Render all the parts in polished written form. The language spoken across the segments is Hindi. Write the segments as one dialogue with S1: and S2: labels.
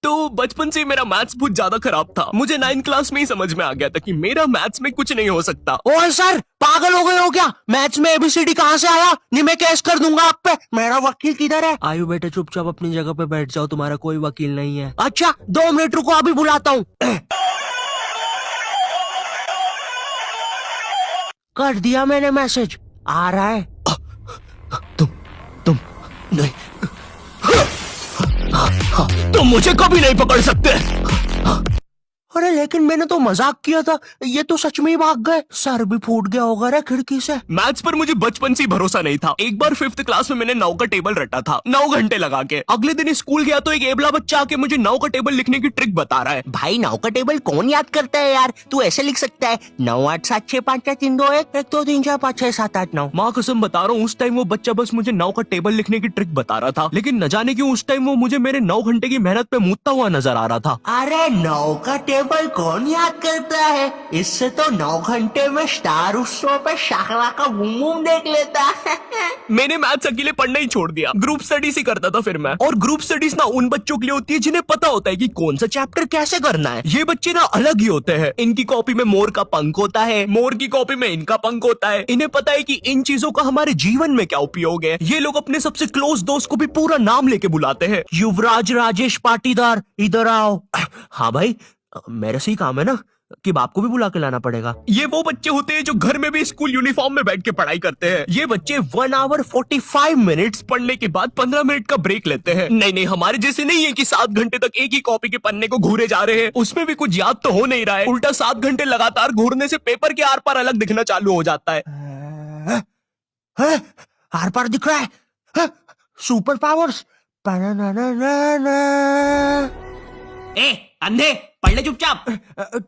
S1: तो बचपन से मेरा मैथ्स बहुत ज्यादा खराब था। मुझे 9th क्लास में ही समझ में आ गया था कि मेरा मैथ्स में कुछ नहीं हो सकता।
S2: ओए सर, पागल हो गए हो क्या? मैथ्स में एबीसीडी कहाँ से आया? नहीं, मैं केस कर दूंगा आप पे। मेरा वकील किधर है? आयु बेटे, चुपचाप अपनी जगह पे बैठ जाओ, तुम्हारा कोई वकील नहीं है। अच्छा, 2 मिनट रुको, अभी बुलाता हूँ। कर दिया मैंने मैसेज, आ रहा है।
S1: तुम नहीं, तुम मुझे कभी नहीं पकड़ सकते।
S2: अरे लेकिन मैंने तो मजाक किया था, ये तो सच में ही भाग गए। सर भी फूट गया होगा रे खिड़की से।
S1: मैथ्स पर मुझे बचपन से ही भरोसा नहीं था। एक बार 5th क्लास में मैंने 9 का टेबल रटा था, 9 घंटे लगा के। अगले दिन स्कूल गया तो एक एबला बच्चा आके मुझे 9 का टेबल लिखने की ट्रिक बता रहा है।
S2: भाई 9 का टेबल कौन याद करता है यार? तू ऐसे लिख सकता है 9 8 7 6 5 4 3 2 1 1 2 3 4 5 6 7 8 9।
S1: माँ कसम बता रहा हूँ, उस टाइम वो बच्चा बस मुझे 9 का टेबल लिखने की ट्रिक बता रहा था, लेकिन न जाने क्यों उस टाइम वो मुझे मेरे 9 घंटे की मेहनत पे मूतता हुआ नजर आ रहा था।
S2: अरे 9 का टेबल कौन याद करता है? इससे तो 9 घंटे में स्टार उत्सव पे शाकला का बूम बूम देख लेता।
S1: मैंने मैथ्स अकेले पढ़ना ही छोड़ दिया, ग्रुप स्टडीज ही करता था फिर मैं। और ग्रुप स्टडीज ना उन बच्चों के लिए होती है जिन्हें पता होता है कि कौन सा चैप्टर कैसे करना है। ये बच्चे ना अलग ही होते हैं। इनकी कॉपी में मोर का पंख होता है, मोर की कॉपी में इनका पंख होता है। इन्हें पता है कि इन चीजों का हमारे जीवन में क्या उपयोग है। ये लोग अपने सबसे क्लोज दोस्त को भी पूरा नाम लेके बुलाते हैं।
S2: युवराज राजेश पाटीदार, इधर आओ। हाँ भाई, मेरे से ही काम है ना कि बाप को भी बुला के लाना पड़ेगा।
S1: ये वो बच्चे होते हैं जो घर में भी स्कूल यूनिफॉर्म में बैठ के पढ़ाई करते हैं। ये बच्चे
S2: 1 आवर 45 मिनट्स
S1: पढ़ने के बाद 15 मिनट का ब्रेक लेते हैं। नहीं नहीं, हमारे जैसे नहीं है कि 7 घंटे तक एक ही कॉपी के पन्ने को घूरे जा रहे हैं। उसमें भी कुछ याद तो हो नहीं रहा है। उल्टा 7 घंटे लगातार घूरने से पेपर के आर पार अलग दिखना चालू हो जाता है।
S2: आर पार दिख रहा है। Super powers.
S1: ए अंधे, पढ़ ले चुपचाप।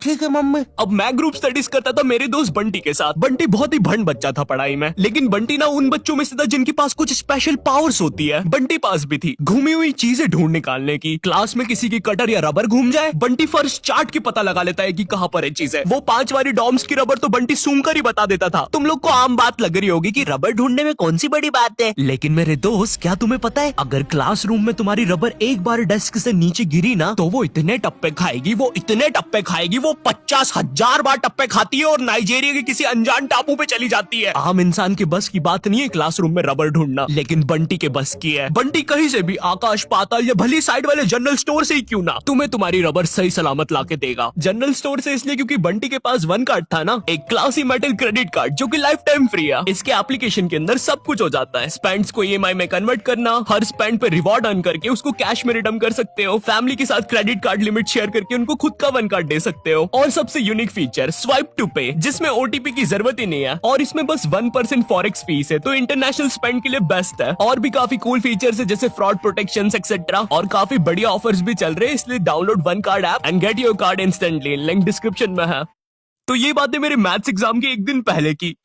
S2: ठीक है मम्मी।
S1: अब मैं ग्रुप स्टडीज करता था मेरे दोस्त बंटी के साथ। बंटी बहुत ही भंड बच्चा था पढ़ाई में, लेकिन बंटी ना उन बच्चों में से था जिनके पास कुछ स्पेशल पावर्स होती है। बंटी पास भी थी घूमी हुई चीजें ढूंढ निकालने की। क्लास में किसी की कटर या रबर घूम जाए, बंटी फर्स्ट चार्ट की पता लगा लेता है कि कहाँ पर है चीजें। वो 5 वाली डॉम्स की रबर तो बंटी सूंघ कर ही बता देता था। तुम लोग को आम बात लग रही होगी कि
S2: रबर ढूंढने में कौन सी बड़ी बात है,
S1: लेकिन मेरे दोस्त क्या तुम्हें पता है, अगर क्लासरूम में तुम्हारी रबर एक बार डेस्क से नीचे गिरी ना तो वो इतने टप्पे खाएगी, वो इतने टप्पे खाएगी, वो 50,000 बार टप्पे खाती है और नाइजीरिया के किसी अनजान टापू पे चली जाती है। आम इंसान के बस की बात नहीं है क्लासरूम में रबर ढूंढना, लेकिन बंटी के बस की है। बंटी कहीं से भी आकाश पाताल या भली साइड वाले जनरल स्टोर से ही क्यों ना तुम्हें तुम्हारी रबर सही सलामत लाके देगा। जनरल स्टोर से इसलिए क्योंकि बंटी के पास 1 कार्ड था ना, एक क्लासी मेटल क्रेडिट कार्ड जो कि लाइफ टाइम फ्री है। इसके एप्लीकेशन के अंदर सब कुछ हो जाता है। स्पेंड्स को ईएमआई में कन्वर्ट करना, हर स्पेंड पे रिवॉर्ड अर्न करके उसको कैश में रिडीम कर सकते हो। फैमिली के साथ क्रेडिट कार्ड लिमिट शेयर करके उनको खुद का 1 कार्ड दे सकते हो। और सबसे यूनिक फीचर स्वाइप टू पे, जिसमें ओटीपी की जरूरत ही नहीं है और इसमें बस 1% फॉरेक्स फीस है, तो इंटरनेशनल स्पेंड के लिए बेस्ट है। और भी काफी कूल फीचर्स है जैसे फ्रॉड प्रोटेक्शन एक्सेट्रा, और काफी बढ़िया ऑफर्स भी चल रहे हैं। इसलिए download 1 card app and get your card instantly, link description में है। तो ये बातें मेरे मैथ्स एग्जाम के एक दिन पहले की।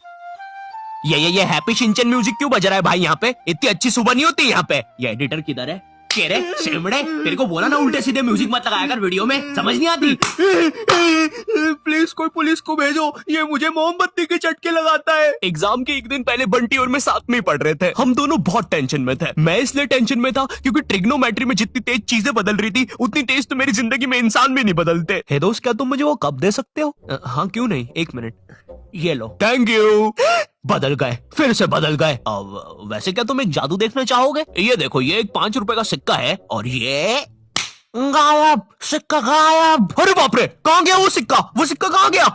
S2: ये हैप्पी शिनचैन म्यूजिक क्यों बज रहा है भाई? यहाँ पे इतनी अच्छी सुबह नहीं होती यहाँ पे। ये एडिटर किधर है? केरे शेमड़े, तेरे को बोला ना उल्टे सीधे म्यूजिक मत लगाया कर वीडियो में, समझ नहीं आती?
S1: प्लीज कोई पुलिस को भेजो, ये मुझे मोमबत्ती के चटके लगाता है। एग्जाम के एक दिन पहले बंटी और मैं साथ में ही पढ़ रहे थे। हम दोनों बहुत टेंशन में थे। मैं इसलिए टेंशन में था क्योंकि ट्रिग्नोमेट्री में जितनी तेज चीजें बदल रही थी उतनी तेज तो मेरी जिंदगी में इंसान भी नहीं बदलते। हे दोस्त, क्या तुम मुझे वो कप दे सकते हो? हाँ क्यों नहीं, 1 मिनट।
S2: ये लो।
S1: Thank you.
S2: बदल गए, फिर से बदल गए। अब वैसे क्या तुम एक जादू देखना चाहोगे? ये देखो, ये एक 5 रुपए का सिक्का है और ये गायब, सिक्का गायब।
S1: अरे बाप रे, कहाँ गया वो सिक्का? वो सिक्का कहाँ गया?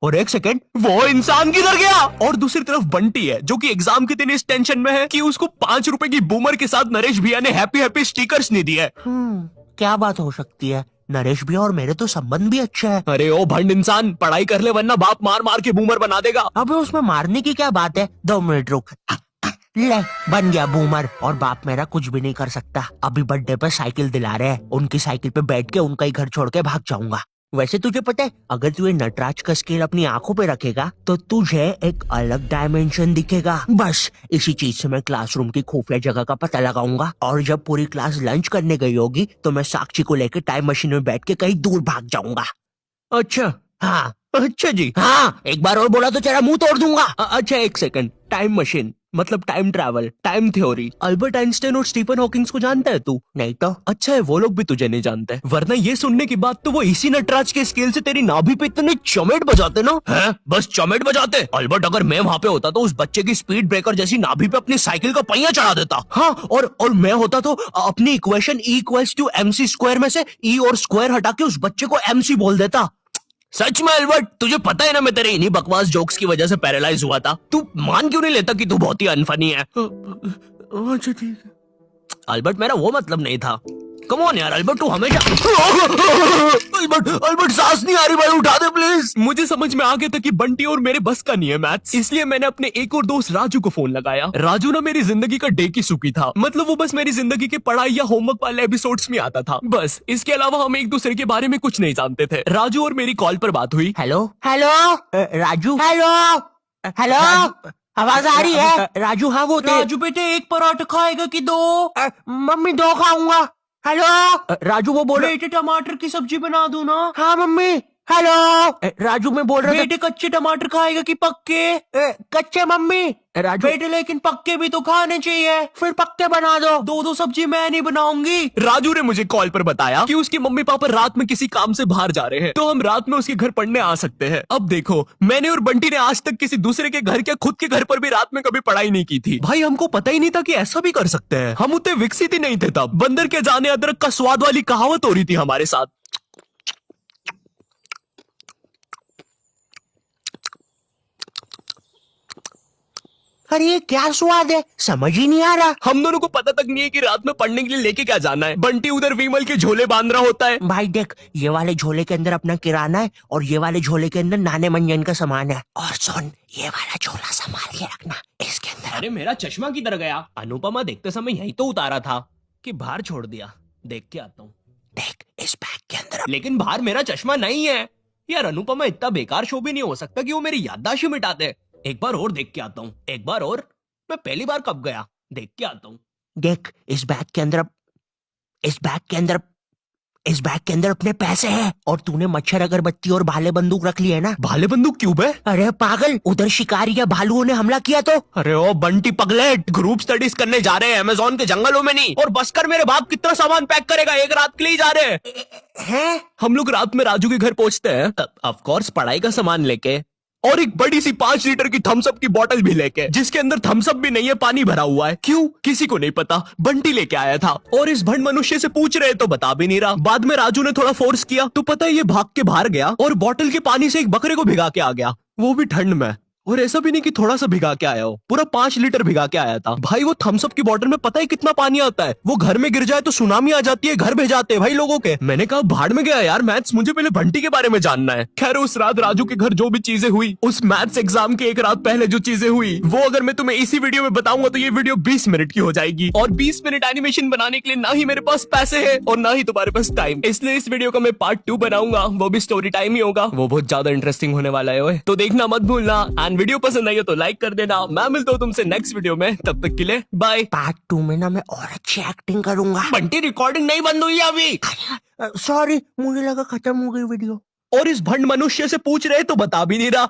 S1: और 1 सेकंड, वो इंसान किधर गया? और दूसरी तरफ बंटी है जो कि एग्जाम के दिन इस टेंशन में है कि उसको 5 रुपए की बूमर के साथ नरेश भैया ने हैप्पी हैप्पी स्टिकर्स नहीं दिए।
S2: क्या बात हो सकती है? नरेश भैया और मेरे तो संबंध भी अच्छा है।
S1: अरे ओ भंड इंसान, पढ़ाई कर ले वरना बाप मार मार के बूमर बना देगा।
S2: अबे उसमें मारने की क्या बात है? 2 मिनट रुक। ले, बन गया बूमर और बाप मेरा कुछ भी नहीं कर सकता। अभी बर्थडे पे साइकिल दिला रहे हैं, उनकी साइकिल पे बैठ के उनका ही घर छोड़ के भाग जाऊंगा। वैसे तुझे पता है, अगर तू ये नटराज का स्केल अपनी आंखों पे रखेगा तो तुझे एक अलग डायमेंशन दिखेगा। बस इसी चीज से मैं क्लासरूम की खुफिया जगह का पता लगाऊंगा और जब पूरी क्लास लंच करने गई होगी तो मैं साक्षी को लेकर टाइम मशीन में बैठ के कहीं दूर भाग जाऊंगा।
S1: अच्छा
S2: हाँ
S1: अच्छा जी,
S2: हाँ, एक बार और बोला तो तेरा मुंह तोड़ दूंगा।
S1: अच्छा 1 सेकंड, टाइम मशीन मतलब time travel, time theory. Albert Einstein और स्टीफन हॉकिंग्स को जानता है तू?
S2: नहीं तो।
S1: अच्छा है वो लोग भी तुझे नहीं जानते, वरना ये सुनने के बाद तो वो इसी नटराज के स्केल से तेरी नाभि पे इतने चमेट बजाते ना। हैं? बस चमेट बजाते? अल्बर्ट अगर मैं वहाँ पे होता तो उस बच्चे की स्पीड ब्रेकर जैसी नाभि पे अपनी साइकिल का पहिया चढ़ा देता। हाँ, और मैं होता तो अपनी equation E equals to MC square में से E और स्क्वायर हटा के उस बच्चे को MC बोल देता। सच में अल्बर्ट, तुझे पता है ना मैं तेरे इन्हीं बकवास जोक्स की वजह से पैरालाइज हुआ था। तू मान क्यों नहीं लेता कि तू बहुत ही अनफनी है? अच्छा ठीक है अल्बर्ट, मेरा वो मतलब नहीं था। कम ऑन यार अल्बर्ट, तू हमेशा अल्बर्ट सांस नहीं आ रही भाई, उठा दे प्लीज। मुझे समझ में आ गया था कि बंटी और मेरे बस का नहीं है मैथ्स, इसलिए मैंने अपने एक और दोस्त राजू को फोन लगाया। राजू ना मेरी जिंदगी का डे की सुपी था, मतलब वो बस मेरी जिंदगी के पढ़ाई या होमवर्क वाले एपिसोड्स में आता था, बस इसके अलावा हम एक दूसरे के बारे में कुछ नहीं जानते थे। राजू और मेरी कॉल पर बात हुई।
S2: Hello hello Raju, hello hello, आवाज आ रही है? राजू, हाँ वो
S1: राजू बेटे, एक पराठा खाएगा कि दो?
S2: मम्मी 2 खाऊंगा। हेलो
S1: राजू वो बोले बेटे टमाटर की सब्जी बना दूं ना?
S2: हाँ मम्मी। हेलो राजू, मैं बोल रहा था
S1: बेटे कच्चे टमाटर खाएगा कि पक्के?
S2: कच्चे मम्मी। राजू
S1: बेटे लेकिन पक्के भी तो खाने चाहिए।
S2: फिर पक्के बना दो।
S1: दो सब्जी मैं नहीं बनाऊंगी। राजू ने मुझे कॉल पर बताया कि उसके मम्मी पापा रात में किसी काम से बाहर जा रहे हैं, तो हम रात में उसके घर पढ़ने आ सकते हैं। अब देखो, मैंने और बंटी ने आज तक किसी दूसरे के घर, क्या खुद के घर पर भी रात में कभी पढ़ाई नहीं की थी। भाई हमको पता ही नहीं था कि ऐसा भी कर सकते हैं, हम उतने विकसित ही नहीं थे तब। बंदर के जाने अदरक का स्वाद वाली कहावत हो रही थी हमारे साथ।
S2: अरे ये क्या स्वाद है, समझ ही नहीं आ रहा।
S1: हम दोनों को पता तक नहीं है कि रात में पढ़ने के लिए लेके क्या जाना है। बंटी उधर विमल के झोले बांध रहा होता है।
S2: भाई देख, ये वाले झोले के अंदर अपना किराना है और ये वाले झोले के अंदर नाने मंजन का सामान है। और सुन, ये वाला झोला संभाल के रखना, इसके अंदर।
S1: अरे मेरा चश्मा किधर गया? अनुपमा देखते समय यही तो उतारा था कि बाहर छोड़ दिया, देख के आता हूँ।
S2: देख इस बैग के अंदर।
S1: लेकिन बाहर मेरा चश्मा नहीं है यार। अनुपमा इतना बेकार शो भी नहीं हो सकता कि वो मेरी याददाश्त ही मिटा दे। एक बार और देख के आता हूँ, एक बार और। मैं पहली बार कब गया, देख के आता हूँ।
S2: देख इस बैग के अंदर, इस बैग के अंदर, इस बैग के अंदर अपने पैसे हैं। और तूने मच्छर अगरबत्ती और भाले बंदूक रख ली है ना?
S1: भाले बंदूक क्यों बे?
S2: अरे पागल, उधर शिकारी या भालुओं ने हमला किया तो।
S1: अरे ओ बंटी पगलेट, ग्रुप स्टडीज करने जा रहे हैं अमेज़न के जंगलों में नहीं। और बस कर मेरे बाप कितना सामान पैक करेगा, एक रात के लिए जा रहे
S2: हैं?
S1: हम लोग रात में राजू के घर पहुंचते हैं, ऑफ कोर्स पढ़ाई का सामान लेके, और एक बड़ी सी 5 लीटर की थम्सअप की बोतल भी लेके, जिसके अंदर थम्सअप भी नहीं है, पानी भरा हुआ है। क्यों? किसी को नहीं पता, बंटी लेके आया था। और इस भंड मनुष्य से पूछ रहे तो बता भी नहीं रहा। बाद में राजू ने थोड़ा फोर्स किया तो पता है ये भाग के बाहर गया और बोतल के पानी से एक बकरे को भिगा के आ गया, वो भी ठंड में। और ऐसा भी नहीं कि थोड़ा सा भिगा के आया हो, पूरा 5 लीटर भिगा के आया था। भाई वो थम्सअप की बोतल में पता है कितना पानी आता है? वो घर में गिर जाए तो सुनामी आ जाती है, घर भेजाते हैं भाई लोगों के। मैंने कहा भाड़ में गया यार मैथ्स, मुझे पहले बंटी के बारे में जानना है। खैर उस रात राजू के घर जो भी चीजें हुई, उस मैथ्स एग्जाम के एक रात पहले जो चीजें हुई, वो अगर मैं तुम्हें इसी वीडियो में बताऊंगा तो ये वीडियो 20 मिनट की हो जाएगी। और 20 मिनट एनिमेशन बनाने के लिए ना ही मेरे पास पैसे है और ना ही तुम्हारे पास टाइम, इसलिए इस वीडियो का मैं पार्ट 2 बनाऊंगा, वो भी स्टोरी टाइम ही होगा। वो बहुत ज्यादा इंटरेस्टिंग होने वाला है ओए, तो देखना मत भूलना। एंड वीडियो पसंद आई हो तो लाइक कर देना। मैं मिलता हूँ तुमसे नेक्स्ट वीडियो में, तब तक के लिए बाय।
S2: पार्ट 2 में ना मैं और अच्छी एक्टिंग करूंगा।
S1: बंटी रिकॉर्डिंग नहीं बंद हुई है अभी।
S2: सॉरी, मुझे लगा खत्म हो गई वीडियो।
S1: और इस भंड मनुष्य से पूछ रहे तो बता भी नहीं रहा।